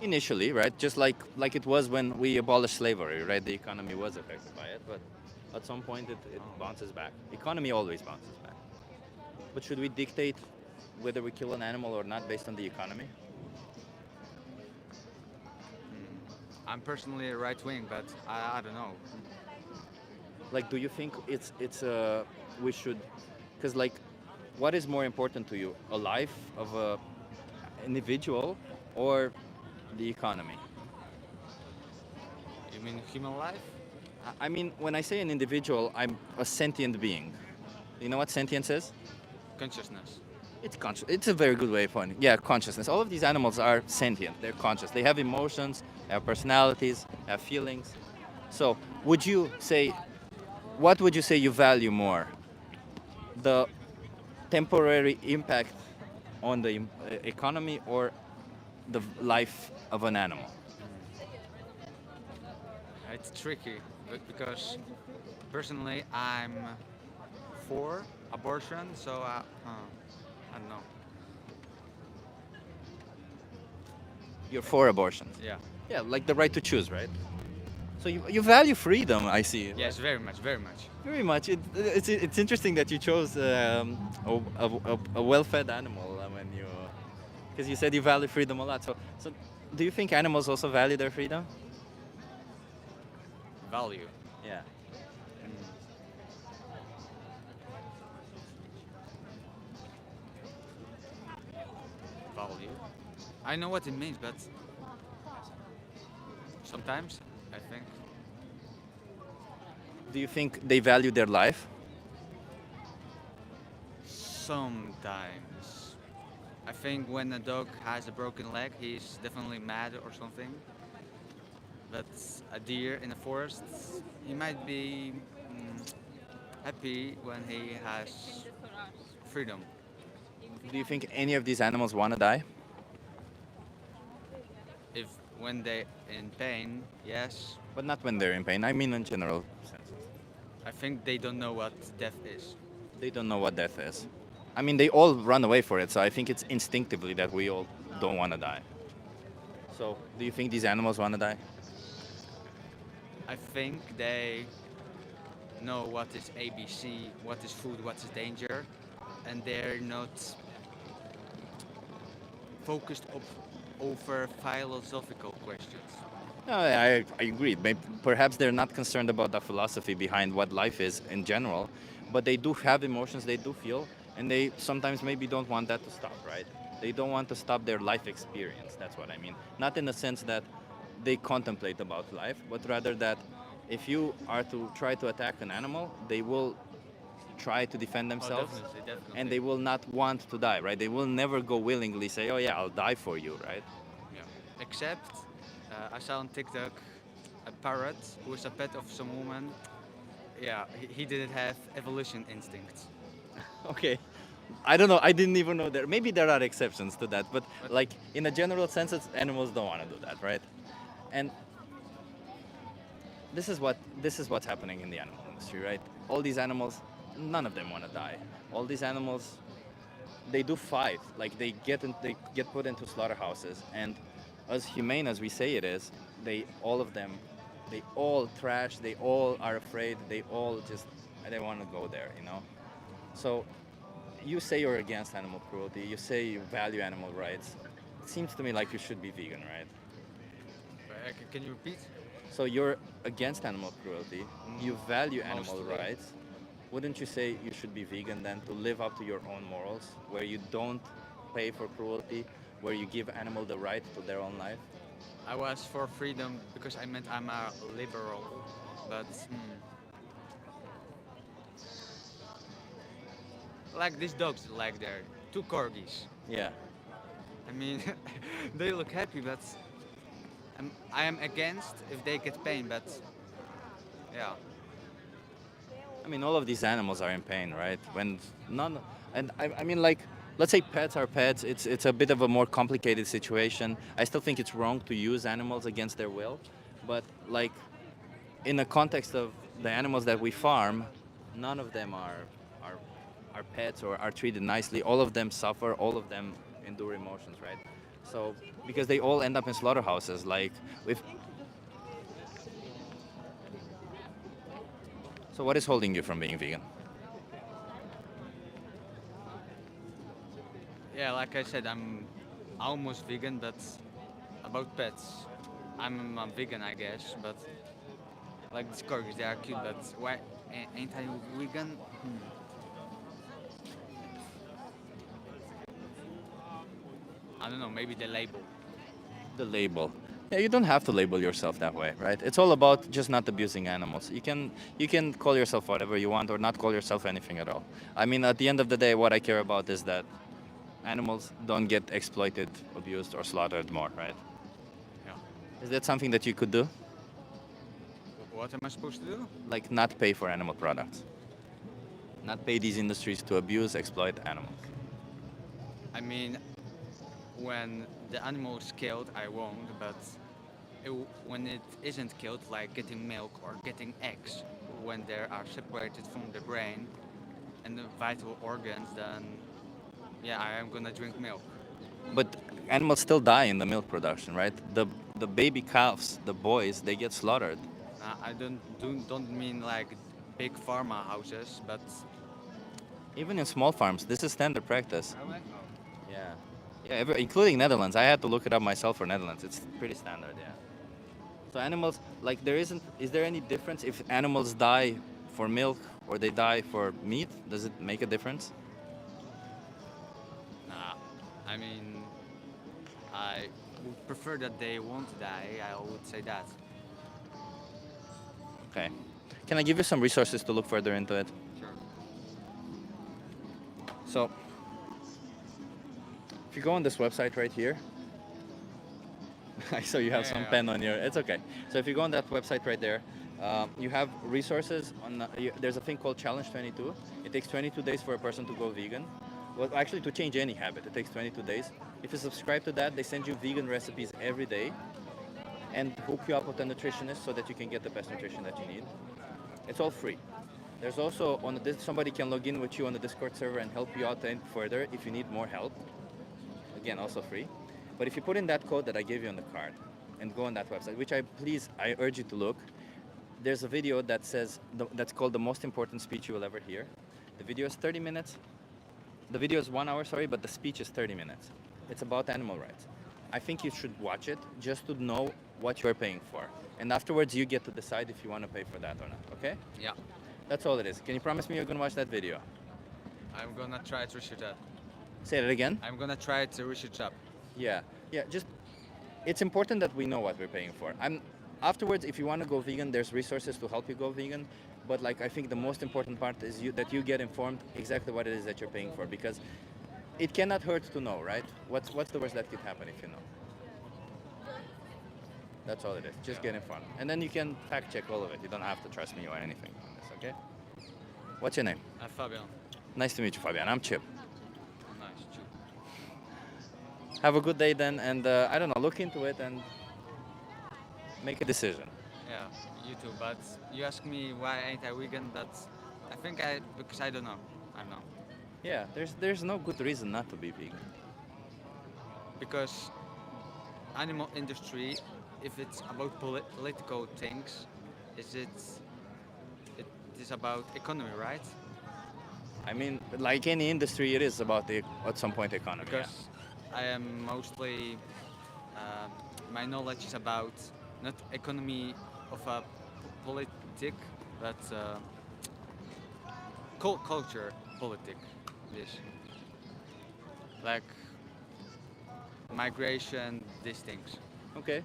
Initially, right? Just like it was when we abolished slavery, right? The economy was affected by it, but at some point it bounces back. Economy always bounces back. But should we dictate whether we kill an animal or not based on the economy? I'm personally a right wing, but I don't know. Like, do you think we should, because like, what is more important to you, a life of a individual or the economy? You mean human life? I mean, when I say an individual, I'm a sentient being. You know what sentience is? Consciousness. It's a very good way of putting it. Yeah, consciousness. All of these animals are sentient. They're conscious. They have emotions, they have personalities, they have feelings. So, what would you say you value more? the temporary impact on the economy or the life of an animal? It's tricky, but because personally I'm for abortion, so I don't know. You're for abortion. Yeah. Yeah, like the right to choose, right? So you value freedom, I see. Yes, very much, very much. Very much. It's interesting that you chose a well-fed animal when you, because you said you value freedom a lot. So do you think animals also value their freedom? Value. Yeah. Value. I know what it means, but sometimes I think Do you think they value their life? sometimes. I think when a dog has a broken leg, he's definitely mad or something. But a deer in the forest, he might be happy when he has freedom. Do you think any of these animals want to die? If when they in pain, yes. But not when they're in pain. I mean in general sense. I think they don't know what death is. They don't know what death is. I mean, they all run away for it, so I think it's instinctively that we all don't want to die. So, do you think these animals want to die? I think they know what is ABC, what is food, what is danger, and they're not focused over philosophical questions. No, I agree. Perhaps they're not concerned about the philosophy behind what life is in general, but they do have emotions, they do feel, and they sometimes maybe don't want that to stop, right? They don't want to stop their life experience. That's what I mean. Not in the sense that they contemplate about life, but rather that if you are to try to attack an animal, they will try to defend themselves, Definitely, definitely. and they will not want to die, right? They will never go willingly say, "Oh yeah, I'll die for you," right? Yeah. Except, I saw on TikTok a parrot who is a pet of some woman. Yeah, he didn't have evolution instincts. Okay. I don't know. I didn't even know there. Maybe there are exceptions to that, but like in a general sense, animals don't want to do that, right? And this is what's happening in the animal industry, right? All these animals, none of them want to die. All these animals, they do fight. Like they get put into slaughterhouses, and as humane as we say it is, all of them, they all trash. They all are afraid. They all just they want to go there, you know. So you say you're against animal cruelty. You say you value animal rights. It seems to me like you should be vegan, right? Can you repeat? So you're against animal cruelty. You value animal Mostly. rights. Wouldn't you say you should be vegan then to live up to your own morals, where you don't pay for cruelty, where you give animal the right to their own life? I was for freedom because I meant I'm a liberal, but like these dogs, like they're two corgis. Yeah. I mean, they look happy, but I am against if they get pain. But yeah, I mean, all of these animals are in pain, right? When none, and I mean, like, let's say pets are pets. It's a bit of a more complicated situation. I still think it's wrong to use animals against their will, but like, in the context of the animals that we farm, none of them are pets or are treated nicely. All of them suffer. All of them endure emotions, right? So because they all end up in slaughterhouses, like if. So what is holding you from being vegan? yeah. Like I said, I'm almost vegan, but about pets, I'm a vegan, I guess. But like these corgis, they are cute. But why ain't I vegan? I don't know. Maybe the label. The label. Yeah, you don't have to label yourself that way, right? It's all about just not abusing animals. You can call yourself whatever you want or not call yourself anything at all. I mean, at the end of the day, what I care about is that animals don't get exploited, abused, or slaughtered more, right? Yeah. Is that something that you could do? What am I supposed to do? Like not pay for animal products? Not pay these industries to abuse, exploit animals. I mean, when the animal is killed, I won't, but when it isn't killed, like getting milk or getting eggs, when they are separated from the brain and the vital organs, then yeah, I am gonna drink milk. But animals still die in the milk production, right? The baby calves, the boys, they get slaughtered. I don't mean like big pharma houses, but Even in small farms, this is standard practice. Yeah. Yeah, including Netherlands. I had to look it up myself for Netherlands. It's pretty standard, yeah. So animals, like is there any difference if animals die for milk or they die for meat? Does it make a difference? nah. I mean, I would prefer that they won't die. I would say that. Okay. Can I give you some resources to look further into it? Sure. So, if you go on this website right here, I saw you have Yeah, some yeah. pen on your. It's okay. So if you go on that website right there, you have resources on. There's a thing called Challenge 22. It takes 22 days for a person to go vegan. Well, actually, to change any habit, it takes 22 days. If you subscribe to that, they send you vegan recipes every day, and hook you up with a nutritionist so that you can get the best nutrition that you need. It's all free. There's also somebody can log in with you on the Discord server and help you out further if you need more help. Again, also free. But if you put in that code that I gave you on the card and go on that website, which I urge you to look, there's a video that says that's called the most important speech you will ever hear. The video is 30 minutes. The video is 1 hour, sorry, but the speech is 30 minutes. It's about animal rights. I think you should watch it just to know what you're paying for. And afterwards, you get to decide if you want to pay for that or not, okay? Yeah. That's all it is. Can you promise me you're going to watch that video? I'm gonna try to research up. Say that again? I'm gonna try to research up. Yeah, just it's important that we know what we're paying for. Afterwards, if you want to go vegan, there's resources to help you go vegan. But like I think the most important part is that you get informed exactly what it is that you're paying for, because it cannot hurt to know, right? What's the worst that could happen if you know? That's all it is. Just get informed, and then you can fact check all of it. You don't have to trust me or anything on this, okay? What's your name? Fabian. Nice to meet you, Fabian. I'm Chip. Nice. True. Have a good day then, and I don't know, look into it and make a decision. Yeah, you too. But you ask me why ain't I vegan? But I think because I don't know. I don't know. Yeah, there's no good reason not to be vegan. Because animal industry, if it's about political things, it is about economy, right? I mean, like any industry, it is about at some point economy. Because I am mostly my knowledge is about not economy of a politic, but culture politic. This like migration, these things. Yeah. Okay.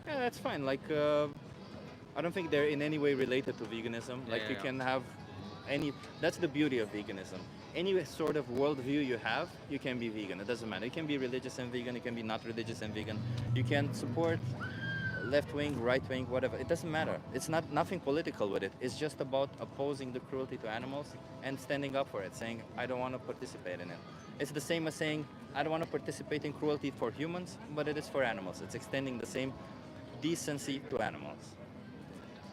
Yeah, that's fine. Like, I don't think they're in any way related to veganism. Like, Yeah, you yeah. can have any. That's the beauty of veganism. Any sort of worldview you have, you can be vegan. It doesn't matter. You can be religious and vegan. You can be not religious and vegan. You can support left wing, right wing, whatever. It doesn't matter. It's nothing political with it. It's just about opposing the cruelty to animals and standing up for it, saying I don't want to participate in it. It's the same as saying I don't want to participate in cruelty for humans, but it is for animals. It's extending the same decency to animals.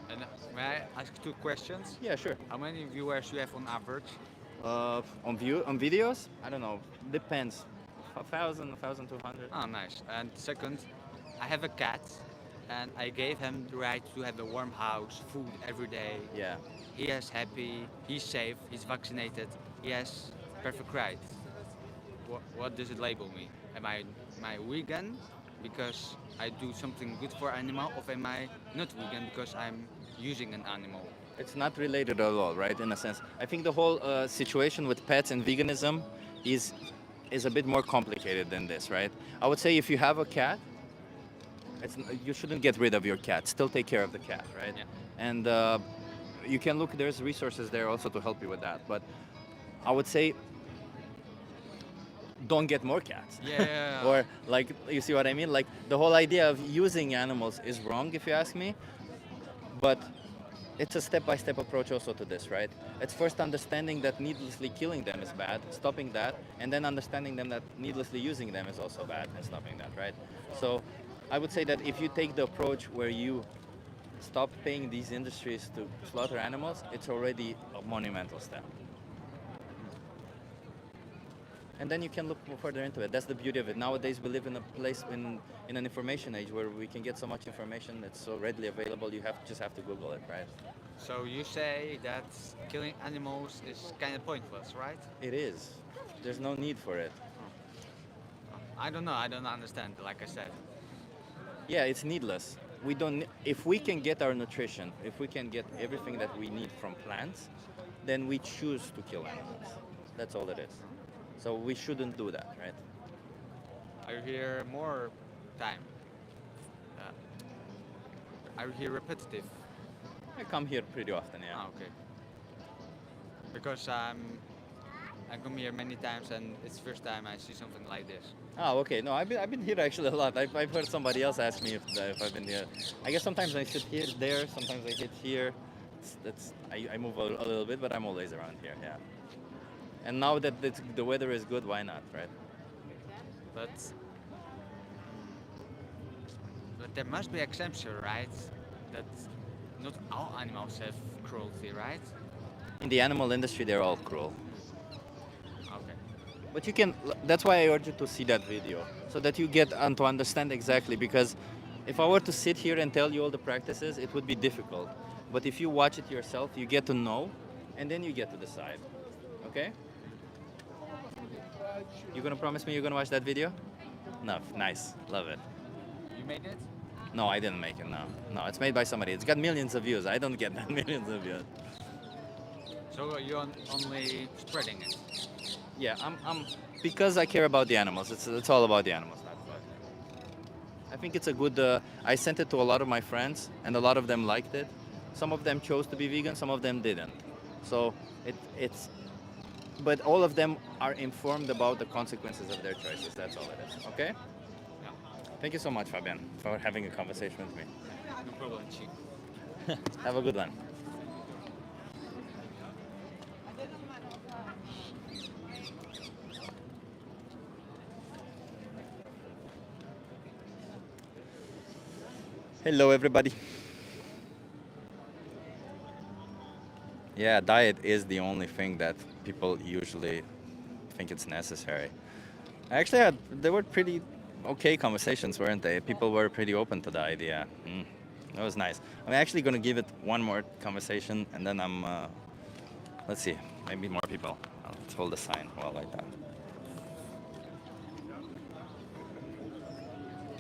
And may I ask 2 questions? Yeah, sure. How many viewers you have on average? On videos, I don't know. Depends. 1,000, 1,200. Oh, nice. And second, I have a cat, and I gave him the right to have a warm house, food every day. Yeah. He is happy, he's safe, he's vaccinated, he has perfect right. What does it label me? Am I vegan because I do something good for animal, or am I not vegan because I'm using an animal? It's not related at all, right? In a sense, I think the whole situation with pets and veganism is a bit more complicated than this, right? I would say if you have a cat, you shouldn't get rid of your cat. Still take care of the cat, right? Yeah. And you can look. There's resources there also to help you with that. But I would say don't get more cats. Yeah. Or like, you see what I mean? Like the whole idea of using animals is wrong, if you ask me. But it's a step-by-step approach also to this, right? It's first understanding that needlessly killing them is bad, stopping that, and then understanding them that needlessly using them is also bad and stopping that, right? So I would say that if you take the approach where you stop paying these industries to slaughter animals, it's already a monumental step. And then you can look further into it. That's the beauty of it. Nowadays, we live in a place in an information age where we can get so much information that's so readily available. You just have to Google it, right? So you say that killing animals is kind of pointless, right? It is. There's no need for it. I don't know. I don't understand. Like I said. Yeah, it's needless. We don't. If we can get our nutrition, if we can get everything that we need from plants, then we choose to kill animals. That's all it is. So we shouldn't do that, right? Are you here more time? Are you here repetitive? I come here pretty often, yeah. Ah, okay. Because I come here many times and it's first time I see something like this. Oh, okay. No, I've been here actually a lot. I've heard somebody else ask me if I've been here. I guess sometimes I sit here, there. Sometimes I sit here. I move a little bit, but I'm always around here. Yeah. And now that the weather is good, why not, right? But there must be exemption, right? That not all animals have cruelty, right? In the animal industry, they're all cruel. Okay. But you can. That's why I urge you to see that video, so that you get to understand exactly. Because if I were to sit here and tell you all the practices, it would be difficult. But if you watch it yourself, you get to know, and then you get to decide. Okay? You gonna promise me you're gonna watch that video? No, nice, love it. You made it? No, I didn't make it. No, it's made by somebody. It's got millions of views. I don't get that millions of views. So you're only spreading it? Yeah, I'm because I care about the animals. It's all about the animals. That's why. I think it's a good. I sent it to a lot of my friends, and a lot of them liked it. Some of them chose to be vegan. Some of them didn't. So it's. But all of them are informed about the consequences of their choices. That's all it is. Okay. Yeah. Thank you so much, Fabian, for having a conversation with me. No problem, Chief. Have a good one. Hello, everybody. Yeah, diet is the only thing that people usually think it's necessary. Actually, they were pretty okay conversations, weren't they? People were pretty open to the idea. That was nice. I'm actually going to give it one more conversation, and then let's see, maybe more people. Let's hold the sign while I talk.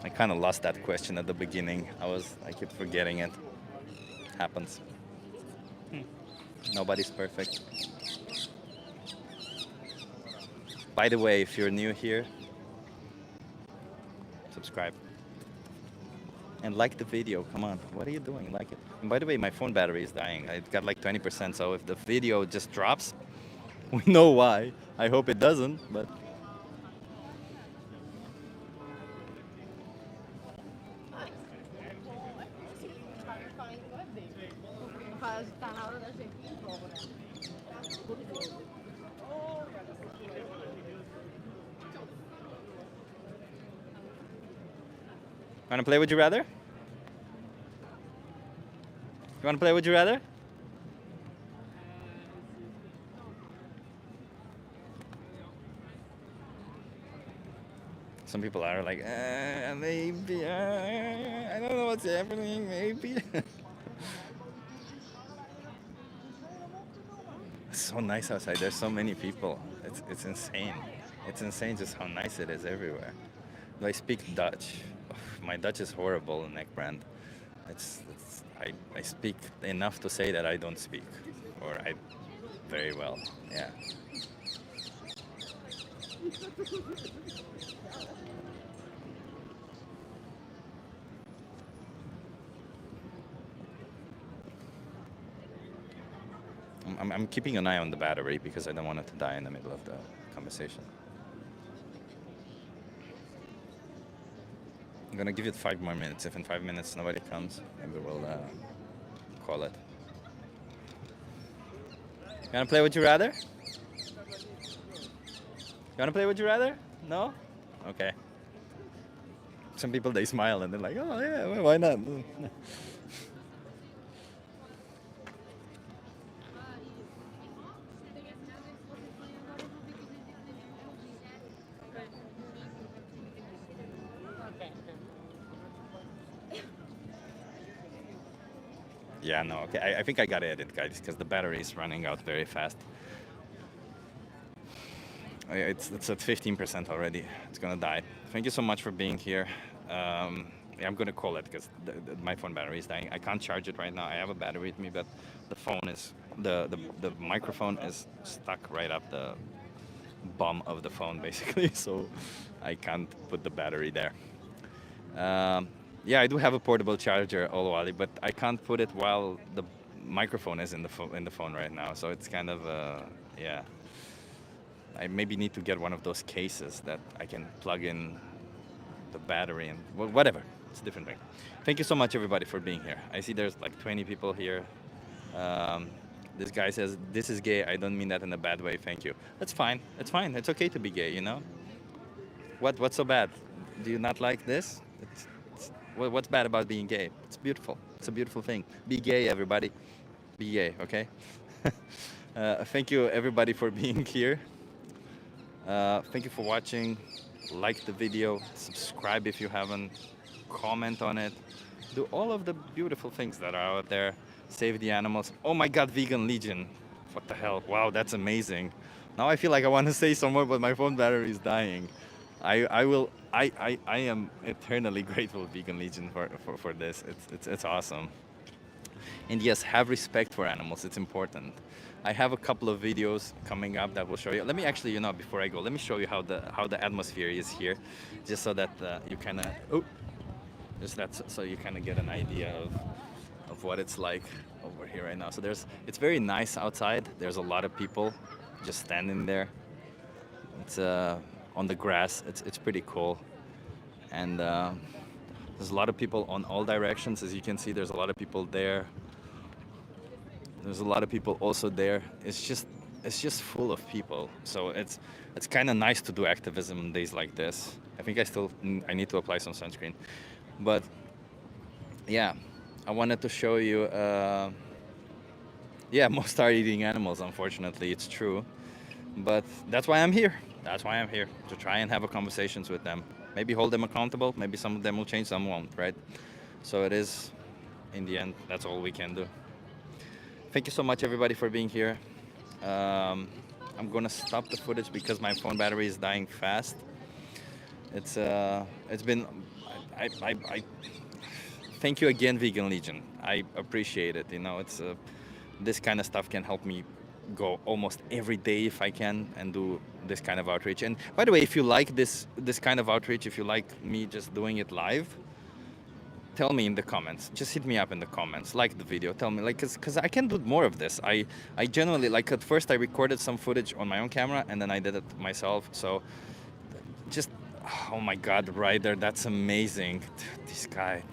I kind of lost that question at the beginning. I kept forgetting it. Happens. Nobody's perfect. By the way, if you're new here, subscribe. And like the video, come on. What are you doing? Like it. And by the way, my phone battery is dying. It got like 20%, so if the video just drops, we know why. I hope it doesn't, but... Wanna play Would You Rather? You wanna play Would You Rather? Some people are like, maybe, I don't know what's happening, maybe. It's so nice outside. There's so many people. It's insane. It's insane just how nice it is everywhere. Do I speak Dutch? My Dutch is horrible in Ekbrand. I speak enough to say that I don't speak, or I very well. Yeah. I'm keeping an eye on the battery because I don't want it to die in the middle of the conversation. I'm gonna give it 5 more minutes. If in 5 minutes nobody comes, maybe we'll call it. wanna play Would You Rather? You wanna play Would You Rather? No? Okay. Some people they smile and they're like, oh yeah, well, why not? Yeah, no, okay. I think I gotta edit, guys, because the battery is running out very fast. It's at 15% already. It's gonna die. Thank you so much for being here. Yeah, I'm gonna call it because my phone battery is dying. I can't charge it right now. I have a battery with me, but the phone is the microphone is stuck right up the bum of the phone, basically. So I can't put the battery there. Yeah, I do have a portable charger, Olwali, but I can't put it while the microphone is in the phone right now. So it's kind of yeah. I maybe need to get one of those cases that I can plug in the battery and whatever. It's a different thing. Thank you so much, everybody, for being here. I see there's like 20 people here. This guy says, this is gay. I don't mean that in a bad way. Thank you. That's fine. It's fine. It's okay to be gay, you know? What's so bad? Do you not like this? What's bad about being gay? It's beautiful. It's a beautiful thing. Be gay, everybody. Be gay, okay? Thank you, everybody, for being here. Thank you for watching. Like the video, subscribe if you haven't, comment on it, do all of the beautiful things that are out there. Save the animals. Oh my God, Vegan Legion. What the hell? Wow, that's amazing. Now I feel like I want to say some more, but my phone battery is dying. I am eternally grateful, Vegan Legion, for this. It's awesome. And yes, have respect for animals. It's important. I have a couple of videos coming up that will show you. Let me actually, before I go, let me show you how the atmosphere is here, just so that you kind of, so you kind of get an idea of what it's like over here right now. So it's very nice outside. There's a lot of people just standing there. It's on the grass. It's pretty cool, and there's a lot of people on all directions. As you can see, there's a lot of people there. There's a lot of people also there. It's just full of people. So it's kind of nice to do activism on days like this. I think I need to apply some sunscreen, but yeah, I wanted to show you. Yeah, most are eating animals. Unfortunately, it's true, but that's why I'm here. That's why I'm here, to try and have a conversations with them. Maybe hold them accountable. Maybe some of them will change, some won't, right? So it is, in the end, that's all we can do. Thank you so much, everybody, for being here. I'm gonna stop the footage because my phone battery is dying fast. It's been, I thank you again, Vegan Legion. I appreciate it. It's this kind of stuff can help me go almost every day if I can and do this kind of outreach. And by the way, if you like this kind of outreach, if you like me just doing it live, tell me in the comments. Just hit me up in the comments. Like the video. Tell me, like, cause I can do more of this. I genuinely, like, at first I recorded some footage on my own camera and then I did it myself. So just, oh my God, Ryder, that's amazing. This guy,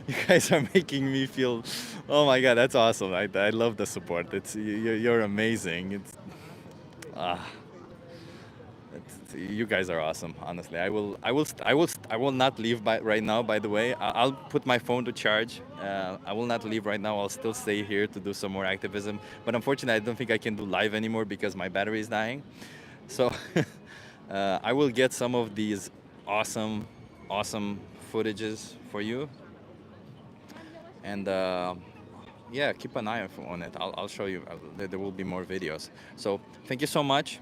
you guys are making me feel, oh my God, that's awesome. I love the support. You're amazing. You guys are awesome, honestly. I will not leave right now, by the way. I'll put my phone to charge. I will not leave right now. I'll still stay here to do some more activism. But unfortunately, I don't think I can do live anymore because my battery is dying. So I will get some of these awesome footages for you. And yeah, keep an eye on it. I'll show you. There will be more videos. So thank you so much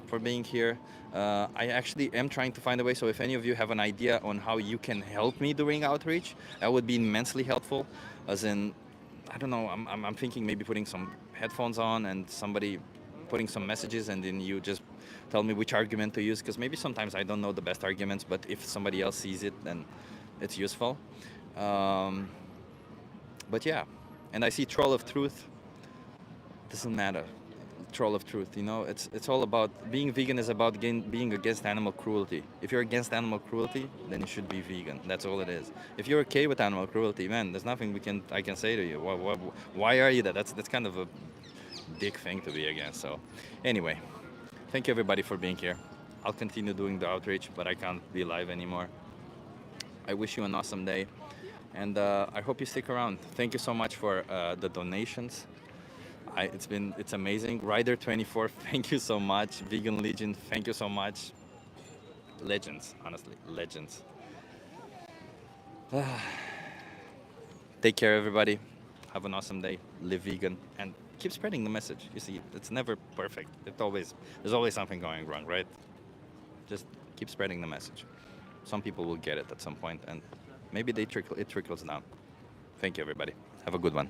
for being here. I actually am trying to find a way, so if any of you have an idea on how you can help me during outreach, that would be immensely helpful. As in, I don't know, I'm thinking maybe putting some headphones on and somebody putting some messages, and then you just tell me which argument to use, because maybe sometimes I don't know the best arguments, but if somebody else sees it, then it's useful. But yeah, and I see Troll of Truth. Doesn't matter. Troll of Truth, it's all about being vegan is about being against animal cruelty. If you're against animal cruelty, then you should be vegan. That's all it is. If you're okay with animal cruelty, man, there's nothing I can say to you. Why are you that? That's kind of a big thing to be against. So, anyway, thank you everybody for being here. I'll continue doing the outreach, but I can't be live anymore. I wish you an awesome day, and I hope you stick around. Thank you so much for the donations. It's amazing. Rider24, thank you so much. Vegan Legion, thank you so much. Legends, honestly, legends. Take care, everybody. Have an awesome day. Live vegan and keep spreading the message. You see, it's never perfect. There's always something going wrong, right? Just keep spreading the message. Some people will get it at some point, and maybe it trickles down. Thank you, everybody. Have a good one.